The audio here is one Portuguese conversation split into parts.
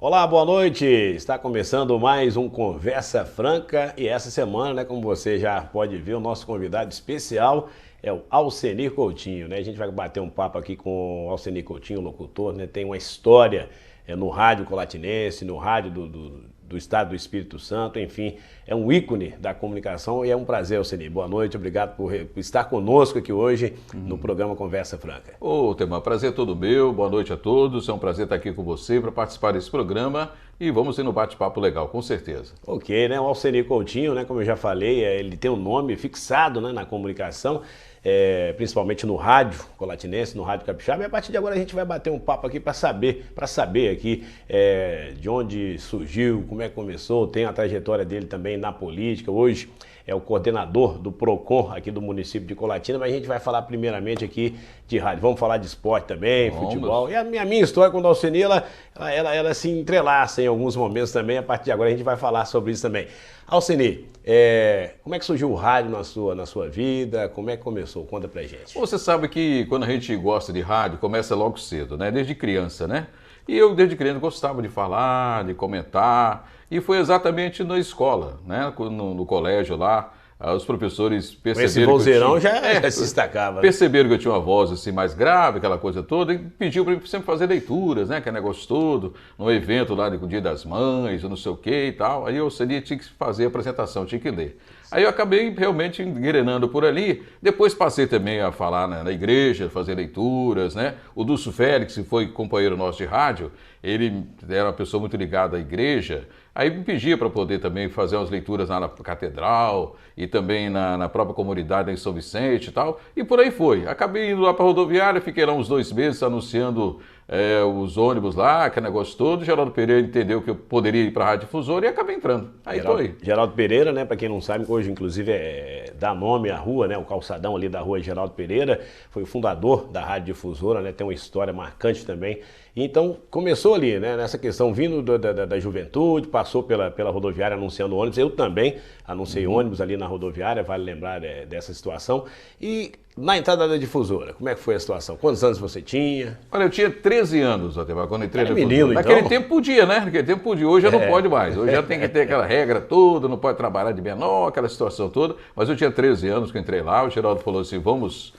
Olá, boa noite! Está começando mais um Conversa Franca e essa semana, né, como você já pode ver, o nosso convidado especial é o Alcenir Coutinho, né? A gente vai bater um papo aqui com o Alcenir Coutinho, locutor, né? Tem uma história no rádio colatinense, no rádio do estado do Espírito Santo, enfim, é um ícone da comunicação e é um prazer, Alcenir. Boa noite, obrigado por estar conosco aqui hoje no programa Conversa Franca. Ô, Temar, prazer todo meu, boa noite a todos, é um prazer estar aqui com você para participar desse programa e vamos ter um bate-papo legal, com certeza. Ok, né, o Alcenir Coutinho, né, como eu já falei, ele tem um nome fixado, né, na comunicação, principalmente no rádio colatinense, no rádio capixaba, e a partir de agora a gente vai bater um papo aqui para saber aqui de onde surgiu, como é que começou, tem a trajetória dele também na política, hoje é o coordenador do PROCON aqui do município de Colatina, mas a gente vai falar primeiramente aqui de rádio, vamos falar de esporte também, futebol, e a minha história com o Alcenir, ela se entrelaça em alguns momentos também, a partir de agora a gente vai falar sobre isso também. Alcenir, como é que surgiu o rádio na sua vida? Como é que começou? Conta pra gente. Você sabe que quando a gente gosta de rádio, começa logo cedo, né? Desde criança, né? E eu, desde criança, gostava de falar, de comentar, e foi exatamente na escola, né? No colégio lá, os professores perceberam esse vozeirão já se destacava. Né? Perceberam que eu tinha uma voz assim mais grave, aquela coisa toda, e pediu para eu sempre fazer leituras, né? Que é negócio todo, num evento lá do Dia das Mães, ou não sei o que e tal. Aí eu tinha que fazer a apresentação, tinha que ler. Aí eu acabei realmente engrenando por ali, depois passei também a falar na igreja, fazer leituras, né? O Dulcio Félix, que foi companheiro nosso de rádio, ele era uma pessoa muito ligada à igreja, aí me pedia para poder também fazer umas leituras lá na catedral e também na própria comunidade em São Vicente e tal, e por aí foi. Acabei indo lá para a rodoviária, fiquei lá uns 2 meses anunciando os ônibus lá, aquele negócio todo. Geraldo Pereira entendeu que eu poderia ir para a Rádio Difusora e acabei entrando. Aí tô aí. Geraldo Pereira, né, para quem não sabe, hoje inclusive dá nome à rua, né, o calçadão ali da rua Geraldo Pereira, foi o fundador da Rádio Difusora, né, tem uma história marcante também. Então começou ali, né, nessa questão vindo da juventude, passou pela rodoviária anunciando ônibus, eu também anunciei ônibus ali na rodoviária, vale lembrar dessa situação. E na entrada da Difusora, como é que foi a situação? Quantos anos você tinha? Olha, eu tinha 13 anos, Ademar, quando entrei na menino, Difusora. Naquele tempo podia, né? Naquele tempo podia, hoje já não pode mais. Hoje já tem que ter aquela regra toda, não pode trabalhar de menor, aquela situação toda. Mas eu tinha 13 anos que eu entrei lá, o Geraldo falou assim, vamos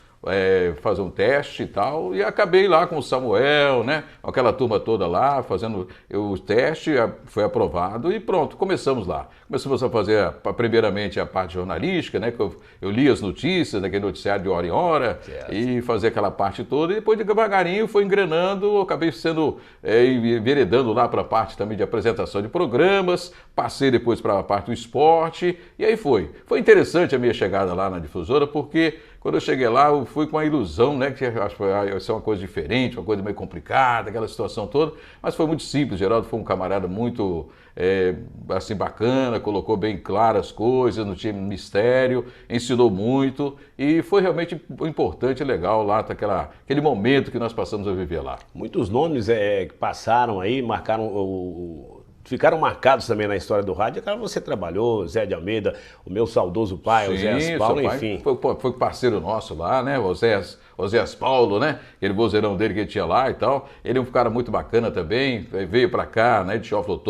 fazer um teste e tal, e acabei lá com o Samuel, né, aquela turma toda lá, fazendo o teste, foi aprovado e pronto, começamos lá. Começamos a fazer, primeiramente, a parte jornalística, né, que eu lia as notícias, aquele noticiário de hora em hora, certo. E fazia aquela parte toda, e depois devagarinho foi engrenando, acabei sendo, enveredando lá para a parte também de apresentação de programas, passei depois para a parte do esporte, e aí foi. Foi interessante a minha chegada lá na Difusora, porque quando eu cheguei lá, eu fui com a ilusão, né, que acho que ia ser uma coisa diferente, uma coisa meio complicada, aquela situação toda, mas foi muito simples. Geraldo foi um camarada muito, assim, bacana, colocou bem claras as coisas, não tinha mistério, ensinou muito e foi realmente importante e legal lá, aquele momento que nós passamos a viver lá. Muitos nomes que passaram aí, marcaram ficaram marcados também na história do rádio. Cara, você trabalhou, Zé de Almeida, o meu saudoso pai, sim, o Zé Paulo, enfim. Foi parceiro nosso lá, né, o Zé Paulo, né, aquele vozeirão dele que ele tinha lá e tal. Ele é um cara muito bacana também, veio pra cá, né, de Teófilo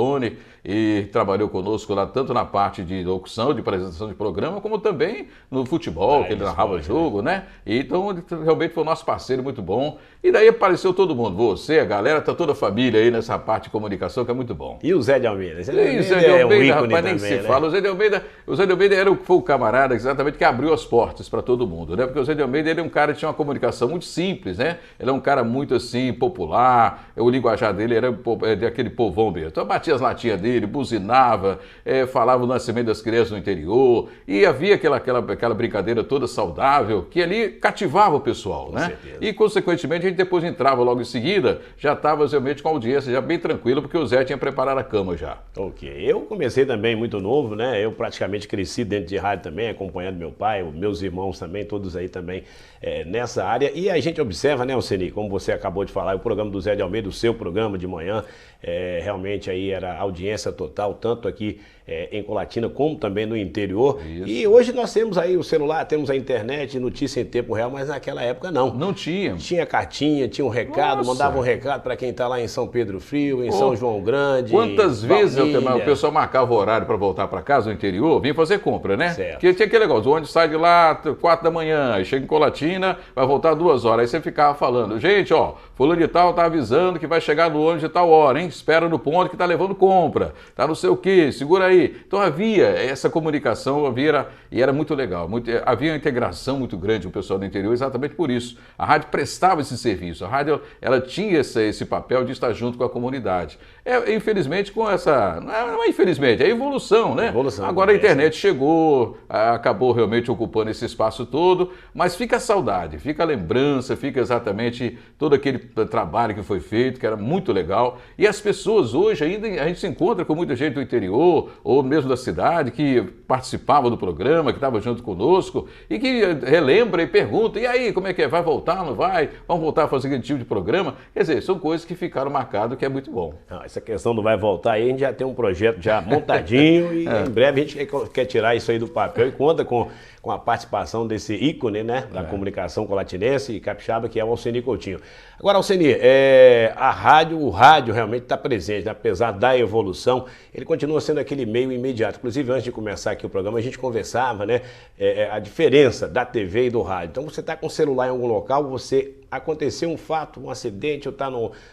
e trabalhou conosco lá tanto na parte de locução, de apresentação de programa, como também no futebol, que ele narrava jogo, né? E então ele realmente foi o nosso parceiro muito bom. E daí apareceu todo mundo, você, a galera, tá toda a família aí nessa parte de comunicação, que é muito bom. E o Zé de Almeida? O Zé de Almeida, rapaz, nem se fala. O Zé de Almeida foi o camarada exatamente que abriu as portas para todo mundo, né? Porque o Zé de Almeida, ele é um cara que tinha uma comunicação muito simples, né? Ele é um cara muito assim, popular, o linguajar dele era daquele povão mesmo. Então batia as latinhas dele, buzinava, falava o nascimento das crianças no interior, e havia aquela brincadeira toda saudável, que ali cativava o pessoal, né? Certeza. E consequentemente a gente depois entrava logo em seguida, já estava realmente com a audiência já bem tranquila, porque o Zé tinha preparado a cama já. Ok, eu comecei também muito novo, né? Eu praticamente cresci dentro de rádio também, acompanhando meu pai, meus irmãos também, todos aí também nessa área. E a gente observa, né, Alceni, como você acabou de falar, o programa do Zé de Almeida, o seu programa de manhã, realmente aí era audiência total, tanto aqui em Colatina como também no interior. Isso. E hoje nós temos aí o celular, temos a internet, notícia em tempo real, mas naquela época não. Não tinha. Tinha cartinha, tinha um recado, mandava um recado para quem está lá em São Pedro Frio, em São João Grande. Quantas vezes o pessoal marcava o horário para voltar para casa no interior, vinha fazer compra, né? Certo. Porque tinha aquele negócio, o ônibus sai de lá 4 da manhã, aí chega em Colatina, vai voltar 2 horas. Aí você ficava falando, gente, ó, fulano de tal tá avisando que vai chegar no ônibus de tal hora, hein? Espera no ponto que tá levando compra, tá não sei o quê, segura aí. Então havia essa comunicação, e era muito legal. Havia uma integração muito grande com o pessoal do interior, exatamente por isso. A rádio prestava esse serviço, a rádio ela tinha esse papel de estar junto com a comunidade. Infelizmente com essa, não é infelizmente, é evolução, né? Agora a internet chegou, acabou realmente ocupando esse espaço todo, mas fica a saudade, fica a lembrança, fica exatamente todo aquele trabalho que foi feito, que era muito legal. E as pessoas hoje ainda, a gente se encontra com muita gente do interior, ou mesmo da cidade, que participava do programa, que estava junto conosco, e que relembra e pergunta, e aí, como é que é? Vai voltar, não vai? Vamos voltar a fazer aquele tipo de programa? Quer dizer, são coisas que ficaram marcadas, que é muito bom. Essa questão do vai voltar aí, a gente já tem um projeto já montadinho e em breve a gente quer tirar isso aí do papel e conta com a participação desse ícone, né, da comunicação colatinense e capixaba, que é o Alceni Coutinho. Agora, Alceni, o rádio realmente está presente, né? Apesar da evolução, ele continua sendo aquele meio imediato. Inclusive, antes de começar aqui o programa, a gente conversava, né, a diferença da TV e do rádio. Então, você está com o celular em algum local, aconteceu um fato, um acidente, ou está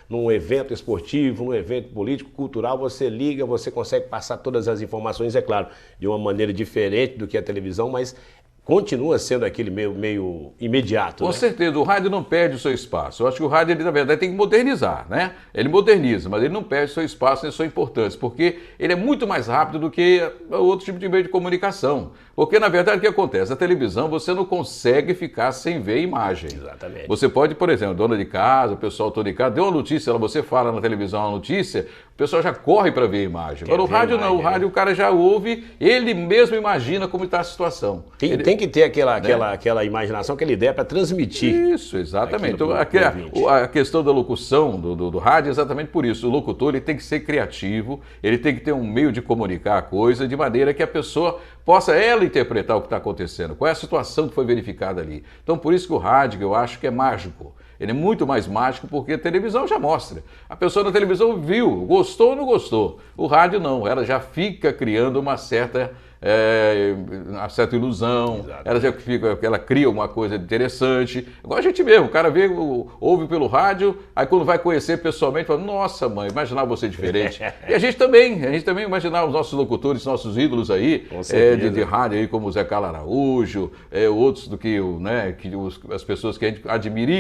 num evento esportivo, num evento político, cultural, você liga, você consegue passar todas as informações, é claro, de uma maneira diferente do que a televisão, mas continua sendo aquele meio imediato. Com certeza, o rádio não perde o seu espaço. Eu acho que o rádio, ele, na verdade, tem que modernizar, né? Ele moderniza, mas ele não perde o seu espaço nem sua importância, porque ele é muito mais rápido do que outro tipo de meio de comunicação. Porque, na verdade, o que acontece? Na televisão, você não consegue ficar sem ver imagem. Exatamente. Você pode, por exemplo, dona de casa, o pessoal todo de casa, deu uma notícia, você fala na televisão uma notícia, o pessoal já corre para ver a imagem. Agora, o rádio não, o rádio o cara já ouve, ele mesmo imagina como está a situação. Tem que ter aquela imaginação, aquela ideia para transmitir. Isso, exatamente. Então, a questão da locução do rádio é exatamente por isso. O locutor ele tem que ser criativo, ele tem que ter um meio de comunicar a coisa de maneira que a pessoa possa ela interpretar o que está acontecendo, qual é a situação que foi verificada ali. Então, por isso que o rádio, eu acho que é mágico. Ele é muito mais mágico porque a televisão já mostra. A pessoa na televisão viu, gostou ou não gostou. O rádio não, ela já fica criando uma certa ilusão, ela cria uma coisa interessante. Igual a gente mesmo, o cara ouve pelo rádio, aí quando vai conhecer pessoalmente, fala, nossa mãe, imaginava você diferente. E a gente também imaginava os nossos locutores, nossos ídolos aí, de rádio aí, como o Zé Carlos Araújo, outros do que, as pessoas que a gente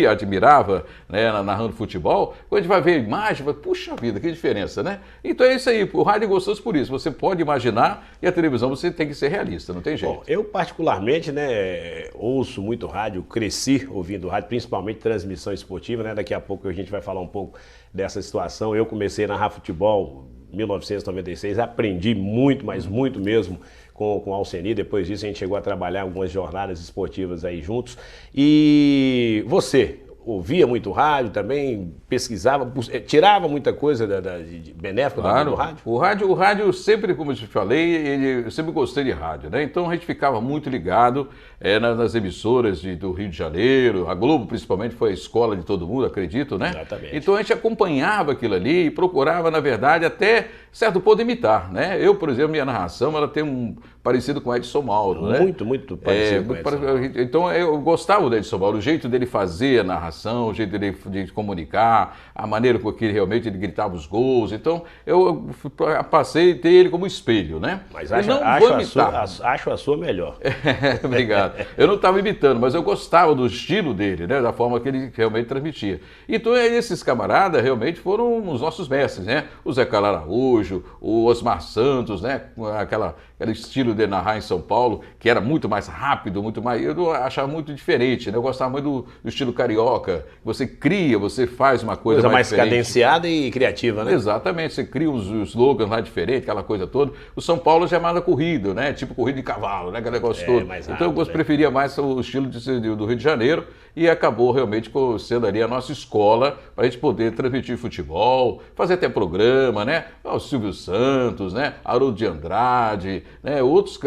admirava, né, narrando futebol. Quando a gente vai ver a imagem, vai, puxa vida, que diferença, né? Então é isso aí, o rádio é gostoso por isso, você pode imaginar e a televisão você tem que ser realista, não tem jeito. Bom, eu particularmente, né, ouço muito rádio, cresci ouvindo rádio, principalmente transmissão esportiva, né? Daqui a pouco a gente vai falar um pouco dessa situação. Eu comecei a narrar futebol em 1996, aprendi muito, mas muito mesmo com o Alceni. Depois disso a gente chegou a trabalhar algumas jornadas esportivas aí juntos. E você ouvia muito rádio também, pesquisava, tirava muita coisa de benéfica do rádio? O rádio sempre, como eu te falei, eu sempre gostei de rádio, né? Então a gente ficava muito ligado nas emissoras do Rio de Janeiro, a Globo principalmente foi a escola de todo mundo, acredito, né? Exatamente. Então a gente acompanhava aquilo ali e procurava, na verdade, até certo ponto imitar, né? Eu, por exemplo, minha narração, ela tem parecido com o Edson Mauro, né? Muito parecido com o Edson Mauro. Então eu gostava do Edson Mauro, o jeito dele fazer a narração, o jeito dele de comunicar, a maneira com que realmente ele gritava os gols. Então eu passei a ter ele como espelho, né? Mas acho a sua melhor. Obrigado. Eu não estava imitando, mas eu gostava do estilo dele, né? Da forma que ele realmente transmitia. Então esses camaradas realmente foram os nossos mestres, né? O Zé Carlos Araújo, o Osmar Santos, né? aquele estilo de narrar em São Paulo, que era muito mais rápido, muito mais... Eu achava muito diferente, né? Eu gostava muito do estilo carioca. Você cria, você faz uma coisa mais diferente. cadenciada e criativa, né? Exatamente, você cria os slogans lá diferentes, aquela coisa toda. O São Paulo já é mais a corrida, né? Tipo corrida de cavalo, né? Aquele negócio todo. Mais então rápido, eu preferia mais o estilo do Rio de Janeiro e acabou realmente sendo ali a nossa escola para a gente poder transmitir futebol, fazer até programa, né? O Silvio Santos, né? Haroldo de Andrade, né? Outros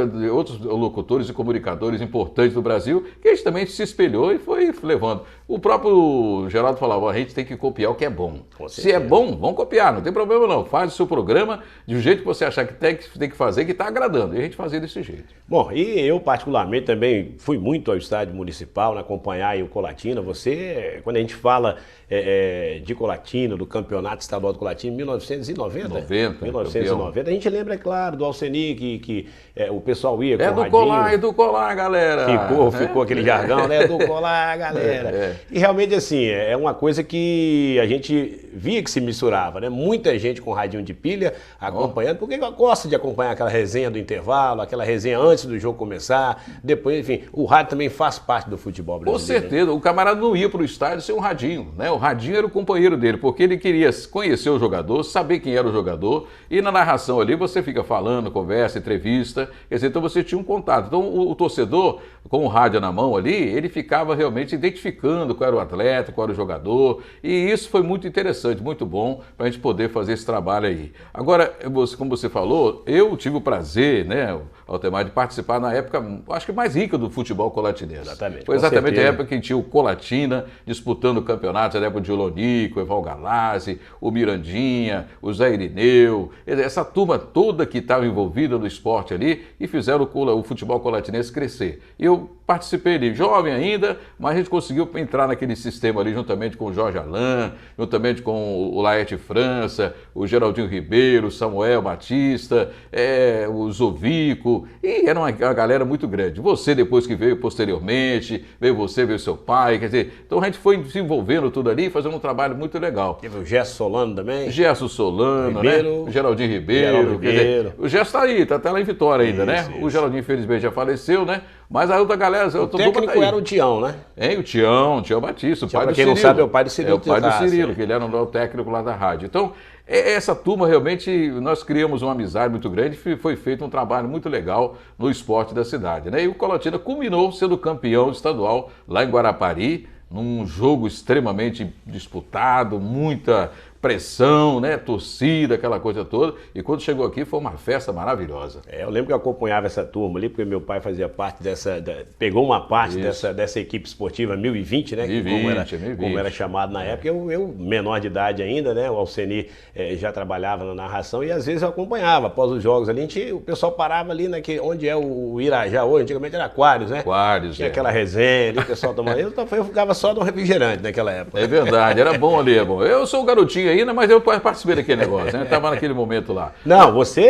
locutores e comunicadores importantes do Brasil, que a gente também se espelhou e foi levando. O próprio Geraldo falava, a gente tem que copiar o que é bom. Se é bom, vamos copiar, não tem problema não. Faz o seu programa de um jeito que você achar que tem que fazer, que está agradando. E a gente fazia desse jeito. Bom, e eu particularmente também fui muito ao estádio municipal, né, acompanhar aí o Colatina. Você, quando a gente fala de Colatina, do campeonato estadual do Colatina, em 1990? 1990. A gente lembra, é claro, do Alceni, que o pessoal ia com o radinho. É do colar, galera. Ficou aquele jargão, né? Do colar, galera. E realmente, assim, é uma coisa que a gente via que se misturava, né? Muita gente com radinho de pilha acompanhando, porque gosta de acompanhar aquela resenha do intervalo, aquela resenha antes do jogo começar, depois, enfim, o rádio também faz parte do futebol brasileiro. Com certeza, o camarada não ia para o estádio sem um radinho, né? O radinho era o companheiro dele, porque ele queria conhecer o jogador, saber quem era o jogador, e na narração ali você fica falando, conversa, entrevista, quer dizer, então você tinha um contato. Então o torcedor, com o rádio na mão ali, ele ficava realmente identificando qual era o atleta, qual era o jogador, e isso foi muito interessante, muito bom para a gente poder fazer esse trabalho aí. Agora, como você falou, eu tive o prazer, né, Altemar, de participar na época, acho que mais rica do futebol colatinense. Exatamente. Foi exatamente a época que tinha o Colatina disputando o campeonato, a época de Olonico, o Eval Galassi, o Mirandinha, o Zé Irineu, essa turma toda que estava envolvida no esporte ali e fizeram o futebol colatinense crescer. E eu participei ali, jovem ainda, mas a gente conseguiu entrar naquele sistema ali juntamente com o Jorge Alain, juntamente com o Laerte França, o Geraldinho Ribeiro, o Samuel Batista, o Zovico, e era uma galera muito grande. Você depois que veio posteriormente, veio seu pai, quer dizer, então a gente foi se envolvendo tudo ali, fazendo um trabalho muito legal. Teve o Gerson Solano também? Gerson Solano, né? O Geraldinho Ribeiro. Quer dizer, o Gerson está aí, está lá em Vitória ainda, né? Isso. O Geraldinho, infelizmente, já faleceu, né? Mas a outra galera... O técnico era o Tião, né? O Tião Batista, o pai do Cirilo. Pra quem não sabe, é o pai do Cirilo. É o pai do Cirilo, que ele era o técnico lá da rádio. Então, essa turma realmente, nós criamos uma amizade muito grande e foi feito um trabalho muito legal no esporte da cidade, né? E o Colatina culminou sendo campeão estadual lá em Guarapari, num jogo extremamente disputado, muita pressão, né, torcida, aquela coisa toda, e quando chegou aqui foi uma festa maravilhosa. Eu lembro que eu acompanhava essa turma ali, porque meu pai fazia parte pegou uma parte dessa equipe esportiva 1020, né, 1020. Como era chamado na época, eu menor de idade ainda, né, o Alceni já trabalhava na narração e às vezes eu acompanhava, após os jogos ali, o pessoal parava ali onde é o Irajá hoje, antigamente era Aquários, né? Aquários, tinha aquela resenha ali, o pessoal tomando, eu ficava só no refrigerante naquela época. É verdade, era bom ali, é bom. Eu sou um garotinho ainda, mas eu participei daquele negócio, né? Estava naquele momento lá. Não, você,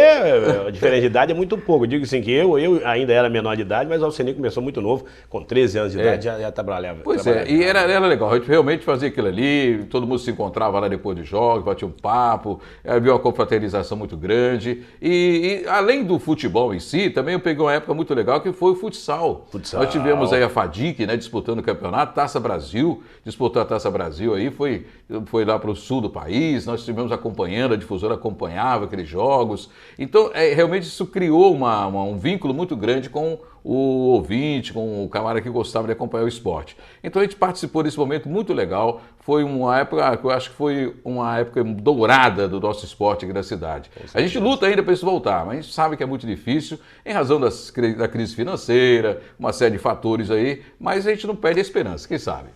a diferença de idade é muito pouco. Eu digo assim que eu ainda era menor de idade, mas o Alceni começou muito novo, com 13 anos de idade, já trabalhava. Pois e era legal, a gente realmente fazia aquilo ali, todo mundo se encontrava lá depois de jogos, batia um papo, havia uma confraternização muito grande. E além do futebol em si, também eu peguei uma época muito legal que foi o futsal. Nós tivemos aí a FADIC, né, disputando o campeonato, Taça Brasil, disputou a Taça Brasil aí, foi lá para o sul do país. Nós estivemos acompanhando, a difusora acompanhava aqueles jogos. Então, realmente isso criou um vínculo muito grande com o ouvinte, com o camarada que gostava de acompanhar o esporte. Então a gente participou desse momento muito legal. Foi uma época, eu acho que foi uma época dourada do nosso esporte aqui da cidade. A gente luta ainda para isso voltar, mas a gente sabe que é muito difícil, em razão da crise financeira, uma série de fatores aí, mas a gente não perde a esperança, quem sabe?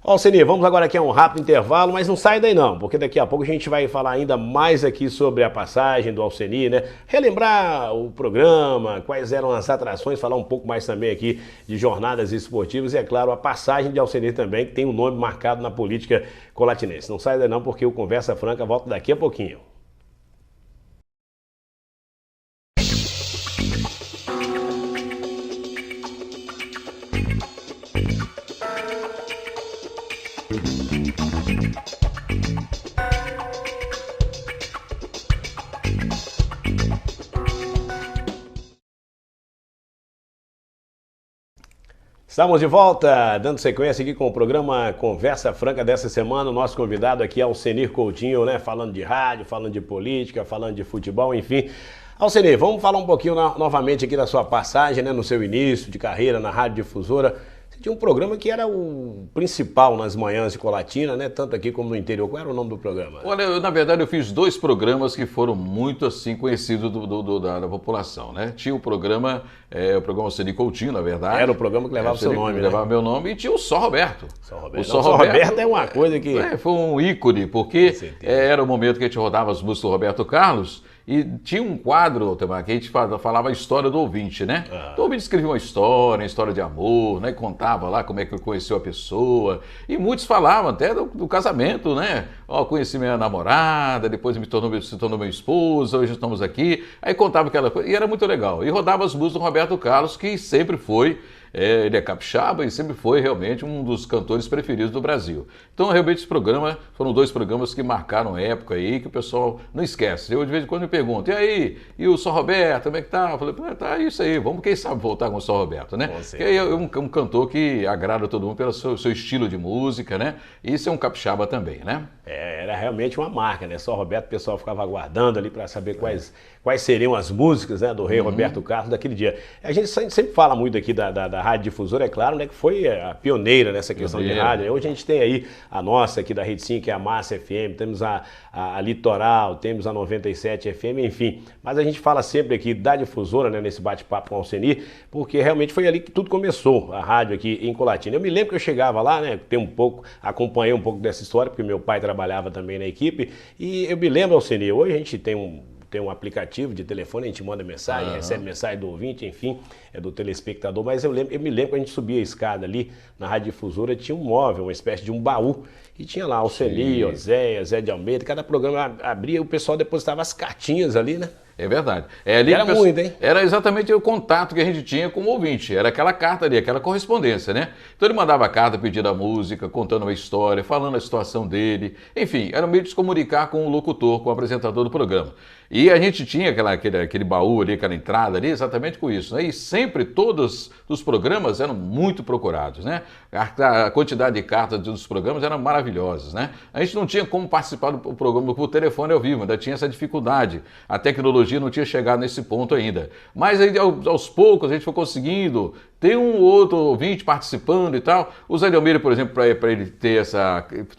Alceni, vamos agora aqui a um rápido intervalo, mas não sai daí não, porque daqui a pouco a gente vai falar ainda mais aqui sobre a passagem do Alceni, né? Relembrar o programa, quais eram as atrações, falar um pouco mais também aqui de jornadas esportivas e, é claro, a passagem de Alceni também, que tem um nome marcado na política colatinense. Não sai daí não, porque o Conversa Franca volta daqui a pouquinho. Estamos de volta, dando sequência aqui com o programa Conversa Franca dessa semana. O nosso convidado aqui é Alcenir Coutinho, né? Falando de rádio, falando de política, falando de futebol, enfim. Alcenir, vamos falar um pouquinho novamente aqui da sua passagem, né? No seu início de carreira na Rádio Difusora. Você tinha um programa que era o principal nas manhãs de Colatina, né? Tanto aqui como no interior. Qual era o nome do programa? Olha, na verdade eu fiz 2 programas que foram muito assim conhecidos da população, né? Tinha o programa Alcenir Coutinho, na verdade. Era o programa que levava o seu nome, né? Levava meu nome, e tinha o Só Roberto. O Só Roberto é uma coisa que... foi um ícone, porque era o momento que a gente rodava as músicas do Roberto Carlos. E tinha um quadro, Temar, que a gente falava a história do ouvinte, né? Então o ouvinte escrevia uma história de amor, né? Contava lá como é que conheceu a pessoa. E muitos falavam até do casamento, né? Ó, conheci minha namorada, depois se tornou meu esposo, hoje estamos aqui. Aí contava aquela coisa, e era muito legal. E rodava as músicas do Roberto Carlos, que sempre foi... ele é capixaba e sempre foi realmente um dos cantores preferidos do Brasil. Então, realmente, esse programa foram 2 programas que marcaram a época aí, que o pessoal não esquece. Eu, de vez em quando, me pergunto, e aí, e o Só Roberto, como é que tá? Eu falei, tá isso aí, vamos, quem sabe, voltar com o Só Roberto, né? Porque aí é um cantor que agrada todo mundo pelo seu estilo de música, né? E isso é um capixaba também, né? Era realmente uma marca, né? Só Roberto, o pessoal ficava aguardando ali para saber quais seriam as músicas, né, do rei Roberto Carlos daquele dia. A gente sempre fala muito aqui da Rádio Difusora, é claro, né, que foi a pioneira nessa questão de rádio. Hoje a gente tem aí a nossa aqui da Rede 5, que é a Massa FM, temos a Litoral, temos a 97 FM, enfim. Mas a gente fala sempre aqui da Difusora, né, nesse bate-papo com o Alcenir, porque realmente foi ali que tudo começou, a rádio aqui em Colatina. Eu me lembro que eu chegava lá, né, acompanhei um pouco dessa história, porque meu pai trabalhava também na equipe, e eu me lembro, Alcenir, hoje a gente tem um aplicativo de telefone, a gente manda mensagem, recebe mensagem do ouvinte, enfim, do telespectador, mas eu me lembro que a gente subia a escada ali na Rádio Difusora, tinha um móvel, uma espécie de um baú, e tinha lá Alcenir, Oséias, Zé de Almeida, cada programa abria e o pessoal depositava as cartinhas ali, né? É verdade. Ali era muito, hein? Era exatamente o contato que a gente tinha com o ouvinte. Era aquela carta ali, aquela correspondência, né? Então ele mandava a carta pedindo a música, contando uma história, falando a situação dele. Enfim, era um meio de se comunicar com o locutor, com o apresentador do programa. E a gente tinha aquele baú ali, aquela entrada ali, exatamente com isso, né? E sempre todos os programas eram muito procurados, né? A quantidade de cartas dos programas eram maravilhosas, né? A gente não tinha como participar do programa por telefone ao vivo, ainda tinha essa dificuldade. A tecnologia não tinha chegado nesse ponto ainda. Mas aí, aos poucos a gente foi conseguindo ter um outro ouvinte participando e tal. O Zé de Almeida, por exemplo, para ele ter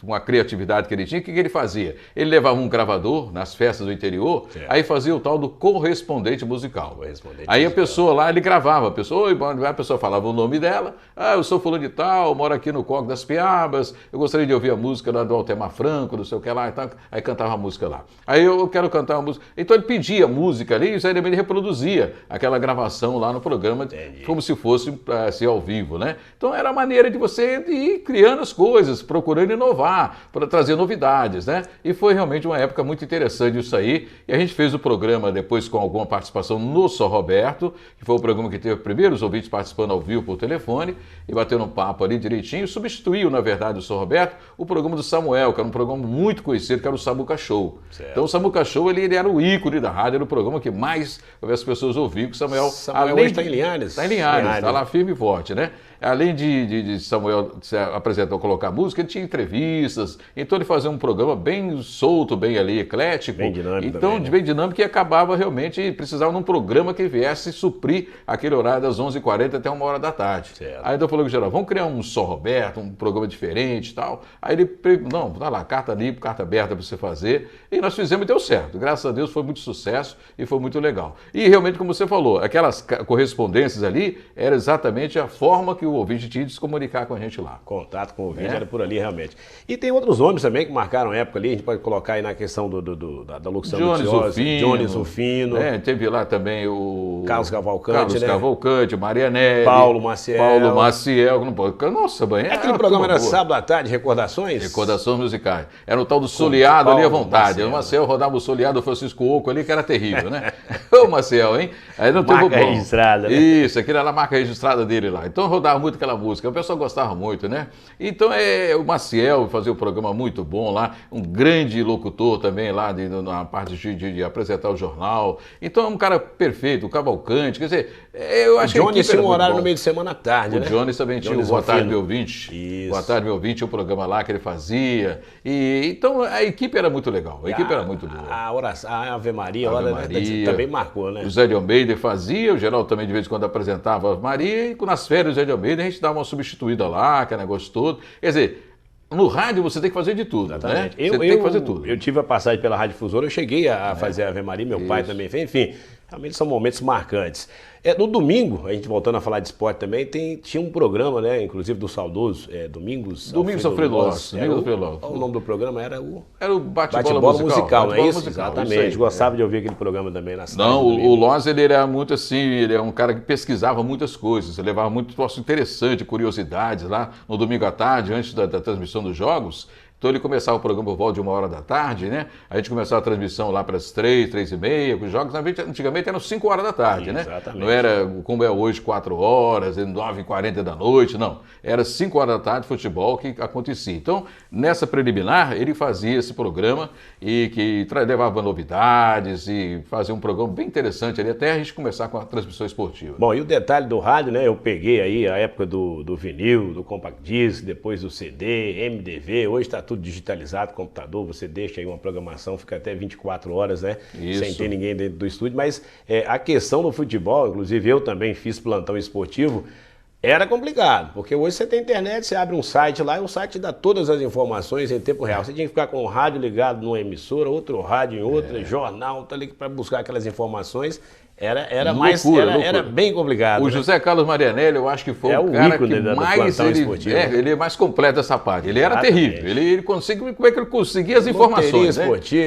uma criatividade que ele tinha, o que ele fazia? Ele levava um gravador nas festas do interior, aí fazia o tal do correspondente musical. A pessoa lá, ele gravava, a pessoa falava o nome dela, eu sou fulano de tal, moro aqui no Córrego das Piabas, eu gostaria de ouvir a música lá do Altemar Franco, não sei o que lá e tal, aí cantava a música lá. Aí eu quero cantar uma música. Então ele pedia a música ali e o Zé de Almeida reproduzia aquela gravação lá no programa, como se fosse assim, ao vivo, né? Então era a maneira de você ir criando as coisas, procurando inovar, para trazer novidades, né? E foi realmente uma época muito interessante isso aí. E a gente fez o programa depois com alguma participação no Só Roberto, que foi o programa que teve primeiro os ouvintes participando ao vivo por telefone e batendo um papo ali direitinho. Substituiu, na verdade, o Só Roberto, o programa do Samuel, que era um programa muito conhecido, que era o Samuca Show. Certo. Então o Samuca Show, ele era o ícone da rádio, era o programa que mais as pessoas ouviam, que o Samuel hoje está em Linhares. Está em Linhares, está lá firme e forte, né? Além de Samuel se apresentar, colocar música, ele tinha entrevistas, então ele fazia um programa bem solto, bem ali, eclético. Bem dinâmico então, também, né? Bem dinâmico, e acabava realmente, precisava de um programa que viesse suprir aquele horário das 11h40 até 1h da tarde. Certo. Aí então falou com o geral, vamos criar um Só Roberto, um programa diferente e tal. Aí ele, não, tá lá, carta livre, carta aberta para você fazer. E nós fizemos e deu certo. Graças a Deus foi muito sucesso e foi muito legal. E realmente, como você falou, aquelas correspondências ali, era exatamente a forma que o ouvinte tinha de se comunicar com a gente lá. Contato com o ouvinte era por ali realmente. E tem outros nomes também que marcaram a época ali, a gente pode colocar aí na questão da locução Jones Rufino. Teve lá também o Carlos Cavalcante, Maria Nery, Paulo Maciel. Não pode... Nossa, banho. Aquele programa era sábado à tarde, Recordações? Recordações musicais. Era o tal do soleado ali à vontade. O Maciel rodava o soleado, o Francisco Oco ali, que era terrível, né? Ô, Maciel, hein? Aí não teve marca registrada, né? Isso, aquilo era a marca registrada dele lá. Então rodava cantava muito aquela música, o pessoal gostava muito, né? Então o Maciel fazia um programa muito bom lá, um grande locutor também lá na parte de apresentar o jornal. Então é um cara perfeito, o Cavalcante, quer dizer, eu acho que o Jones tinha um horário no meio de semana à tarde, né? O Jones também tinha o Boa Tarde, Meu Ouvinte. Isso. Boa Tarde, Meu Ouvinte, o programa lá que ele fazia. Então a equipe era muito legal, a equipe era muito boa. A Ave Maria, Ave Maria também marcou, né? O Zé de Almeida fazia, o Geraldo também de vez em quando apresentava a Ave Maria, e nas férias do Zé de Almeida a gente dava uma substituída lá, aquele negócio todo. Quer dizer, no rádio você tem que fazer de tudo, exatamente, né? Você tem que fazer tudo. Eu tive a passagem pela Rádio Difusora, eu cheguei a fazer a Ave Maria, meu pai também fez, enfim, realmente são momentos marcantes. No domingo, a gente voltando a falar de esporte também, tinha um programa, né, inclusive do saudoso, Domingos Alfredo Loss. O nome do programa era o Bate-Bola Musical, não é isso? Musical, Exatamente, isso aí, gostava de ouvir aquele programa também na cidade. Não, o Loss, ele era muito assim, ele é um cara que pesquisava muitas coisas, ele levava muito troço interessante, curiosidades lá no domingo à tarde, antes da transmissão dos jogos. Então ele começava o programa por volta de 1h, né? A gente começava a transmissão lá para as 3, 3h30, com os jogos. Antigamente eram 5h, né? Exatamente. Não era como é hoje, 4 horas, 9h40 da noite, não. Era 5h, futebol que acontecia. Então, nessa preliminar, ele fazia esse programa e que levava novidades e fazia um programa bem interessante ali, até a gente começar com a transmissão esportiva. Bom, e o detalhe do rádio, né? Eu peguei aí a época do vinil, do compact disc, depois do CD, MDV, hoje está tudo digitalizado, computador, você deixa aí uma programação, fica até 24 horas, né? Isso. Sem ter ninguém dentro do estúdio, mas a questão do futebol, inclusive eu também fiz plantão esportivo, era complicado, porque hoje você tem internet, você abre um site lá e o site dá todas as informações em tempo real. Você tinha que ficar com o rádio ligado numa emissora, outro rádio em outra, jornal, tá ali para buscar aquelas informações. Era bem complicado. O né? José Carlos Marianelli, eu acho que foi o cara que mais ele é mais completo essa parte. Ele era terrível. Ele conseguia, como é que ele conseguia as informações, né?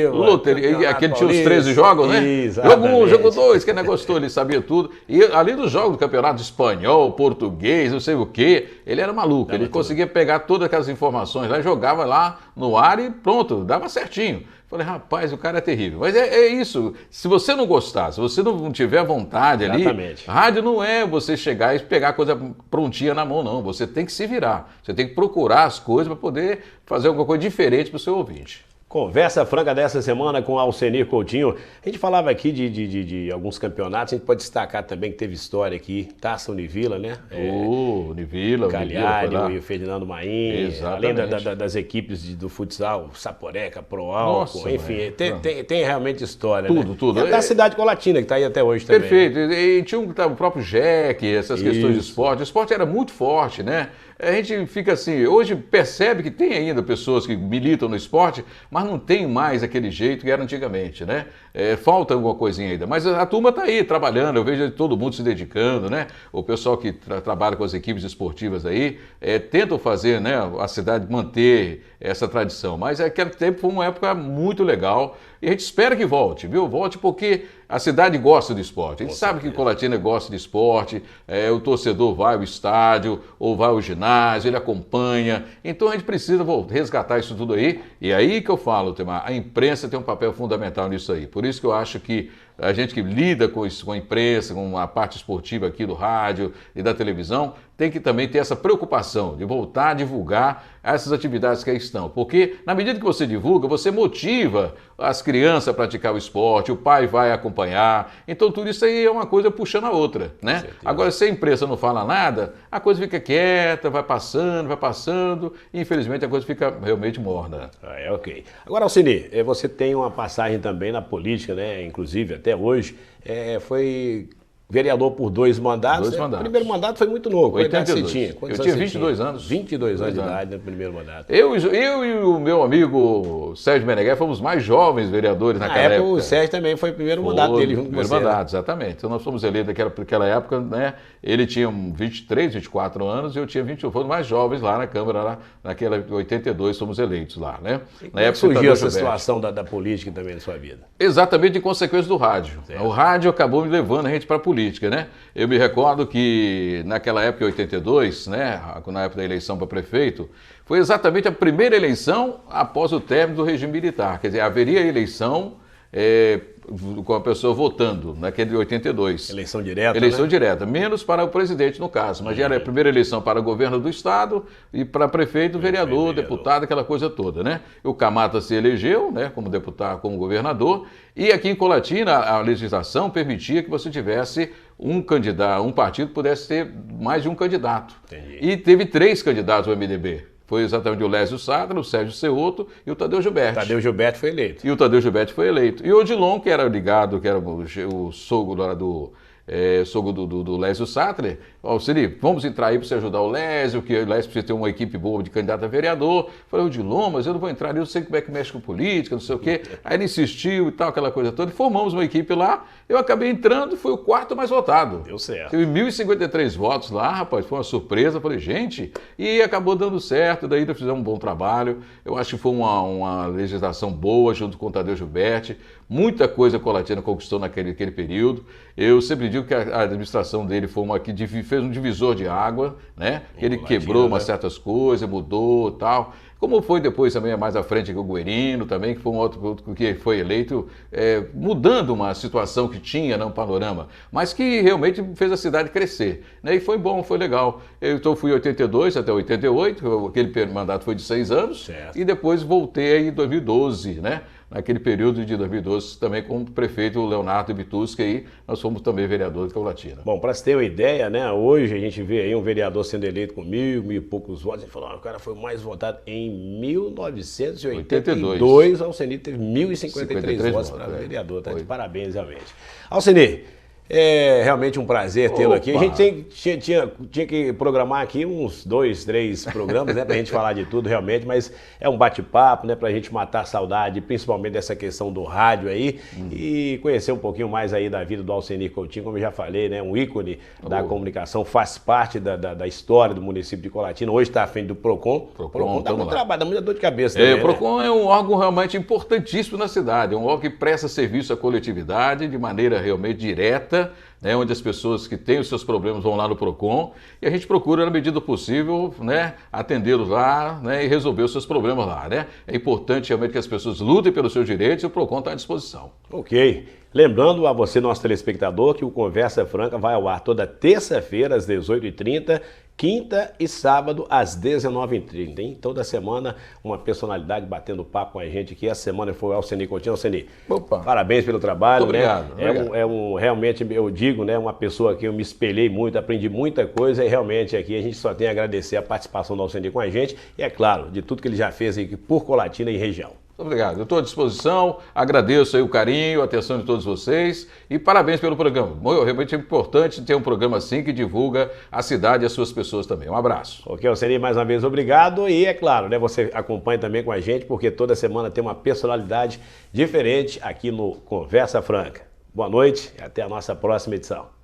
Loteria, aquele tinha os 13 jogos, né? Jogo 1, jogo 2, que negócio todo, ele sabia tudo. E além dos jogos do campeonato espanhol, português, não sei o quê, ele era maluco. Ele conseguia pegar todas aquelas informações lá, jogava lá no ar e pronto, dava certinho. Falei, rapaz, o cara é terrível. Mas é isso. Se você não gostar, se você não tiver vontade ali, rádio não é você chegar e pegar a coisa prontinha na mão, não. Você tem que se virar. Você tem que procurar as coisas para poder fazer alguma coisa diferente para o seu ouvinte. Conversa franca dessa semana com Alcenir Coutinho. A gente falava aqui de alguns campeonatos, a gente pode destacar também que teve história aqui, Taça Univila, né? Univila, Cagliari e o Ferdinando Maim, além das equipes do futsal, Saporeca, Proálcool, enfim, tem realmente história, tudo. E da cidade colatina, que está aí até hoje também. Perfeito, e tinha o próprio Jack, essas questões de esporte. O esporte era muito forte, né? A gente fica assim, hoje percebe que tem ainda pessoas que militam no esporte, mas não tem mais aquele jeito que era antigamente, né? Falta alguma coisinha ainda, mas a turma está aí trabalhando, eu vejo todo mundo se dedicando, né? O pessoal que trabalha com as equipes esportivas aí, tentam fazer, né, a cidade manter essa tradição, mas aquele tempo foi uma época muito legal e a gente espera que volte, viu? Volte porque a cidade gosta de esporte, a gente sabe que Colatina gosta de esporte, o torcedor vai ao estádio ou vai ao ginásio, ele acompanha, então a gente precisa resgatar isso tudo aí, e aí que eu falo, Temar, a imprensa tem um papel fundamental nisso aí, por isso que eu acho que a gente que lida com isso, com a imprensa, com a parte esportiva aqui do rádio e da televisão, tem que também ter essa preocupação de voltar a divulgar essas atividades que aí estão. Porque na medida que você divulga, você motiva as crianças a praticar o esporte, o pai vai acompanhar. Então tudo isso aí é uma coisa puxando a outra, né? Agora, se a imprensa não fala nada, a coisa fica quieta, vai passando, e infelizmente a coisa fica realmente morna. Ok. Agora, Alcenir, você tem uma passagem também na política, né? Inclusive até hoje, foi vereador por 2 mandatos. O primeiro mandato foi muito novo. 82. Eu tinha 22 anos. 22 anos de idade no primeiro mandato. Eu e o meu amigo Sérgio Meneghel fomos mais jovens vereadores naquela época. O Sérgio também foi o primeiro mandato dele junto com você. Primeiro mandato, exatamente. Então nós fomos eleitos naquela época, né? Ele tinha 23, 24 anos e eu tinha 21. Fomos mais jovens lá na Câmara, lá naquela 82 fomos eleitos lá, né? Na época surgiu essa situação da política também na sua vida? Exatamente em consequência do rádio. Certo. O rádio acabou me levando a gente para a política, né? Eu me recordo que naquela época, em 82, né, na época da eleição para prefeito, foi exatamente a primeira eleição após o término do regime militar. Quer dizer, haveria eleição com a pessoa votando, naquele de 82. Eleição direta, Eleição né? direta, menos para o presidente, no caso, mas já era a primeira eleição para governo do Estado e para prefeito, vereador, deputado, aquela coisa toda, né? O Camata se elegeu, né, como deputado, como governador, e aqui em Colatina a legislação permitia que você tivesse um candidato, um partido pudesse ter mais de um candidato. Entendi. E teve 3 candidatos ao MDB. Foi exatamente o Lésio Sattler, o Sérgio Ceotto e o Tadeu Gilberti. Tadeu Gilberti foi eleito. E o Tadeu Gilberti foi eleito. E o Odilon, que era ligado, que era o sogro lá do Lésio Sattler, Alcini, vamos entrar aí para você ajudar o Lésio, que o Lésio precisa ter uma equipe boa de candidato a vereador. Falei, Odilon, mas eu não vou entrar ali, eu sei como é que mexe com política, não sei o quê. Aí ele insistiu e tal, aquela coisa toda. E formamos uma equipe lá, eu acabei entrando, foi o 4º mais votado. Deu certo. Teve 1.053 votos lá, rapaz, foi uma surpresa. Falei, gente, e acabou dando certo, daí nós fizemos um bom trabalho. Eu acho que foi uma legislação boa, junto com o Tadeu Gilberti. Muita coisa Colatina conquistou naquele período. Eu sempre digo que a administração dele foi uma que fez um divisor de água, né? Ele quebrou umas certas coisas, mudou e tal. Como foi depois também, mais à frente, o Guerino também, que foi um outro que foi eleito, mudando uma situação que tinha no panorama, mas que realmente fez a cidade crescer, né? E foi bom, foi legal. Eu então fui em 82 até 88, aquele mandato foi de 6 anos, certo. E depois voltei aí em 2012, né? Naquele período de 2012, também com o prefeito Leonardo Bituski, aí nós fomos também vereadores de Colatina. Bom, para você ter uma ideia, né? Hoje a gente vê aí um vereador sendo eleito com 1.000 e poucos votos. A gente falou, o cara foi mais votado em 1982. Alceni teve 1.053 votos para vereador. Tá de parabéns, realmente. Alceni, é realmente um prazer tê-lo aqui. A gente tinha que programar aqui uns 2, 3 programas, né, pra gente falar de tudo realmente, mas é um bate-papo, né, pra gente matar a saudade, principalmente dessa questão do rádio aí, e conhecer um pouquinho mais aí da vida do Alcenir Coutinho, como eu já falei, né, um ícone da comunicação, faz parte da história do município de Colatina, hoje está à frente do PROCON. O PROCON dá muito trabalho, dá muita dor de cabeça também, o PROCON, né? É um órgão realmente importantíssimo na cidade, é um órgão que presta serviço à coletividade de maneira realmente direta, né, onde as pessoas que têm os seus problemas vão lá no PROCON e a gente procura, na medida do possível, né, atendê-los lá, né, e resolver os seus problemas lá, né? É importante realmente que as pessoas lutem pelos seus direitos e o PROCON está à disposição. Ok. Lembrando a você, nosso telespectador, que o Conversa Franca vai ao ar toda terça-feira às 18h30, quinta e sábado às 19h30, hein? Toda semana uma personalidade batendo papo com a gente aqui. Essa semana foi o Alcenir Coutinho. Alcenir, parabéns pelo trabalho. Muito obrigado. Né? Realmente, eu digo, né, uma pessoa que eu me espelhei muito, aprendi muita coisa e realmente aqui a gente só tem a agradecer a participação do Alcenir com a gente e, é claro, de tudo que ele já fez aqui por Colatina e região. Muito obrigado. Eu estou à disposição, agradeço aí o carinho, a atenção de todos vocês e parabéns pelo programa. Realmente é importante ter um programa assim que divulga a cidade e as suas pessoas também. Um abraço. Ok, Alcenir, mais uma vez obrigado e é claro, né, você acompanha também com a gente porque toda semana tem uma personalidade diferente aqui no Conversa Franca. Boa noite e até a nossa próxima edição.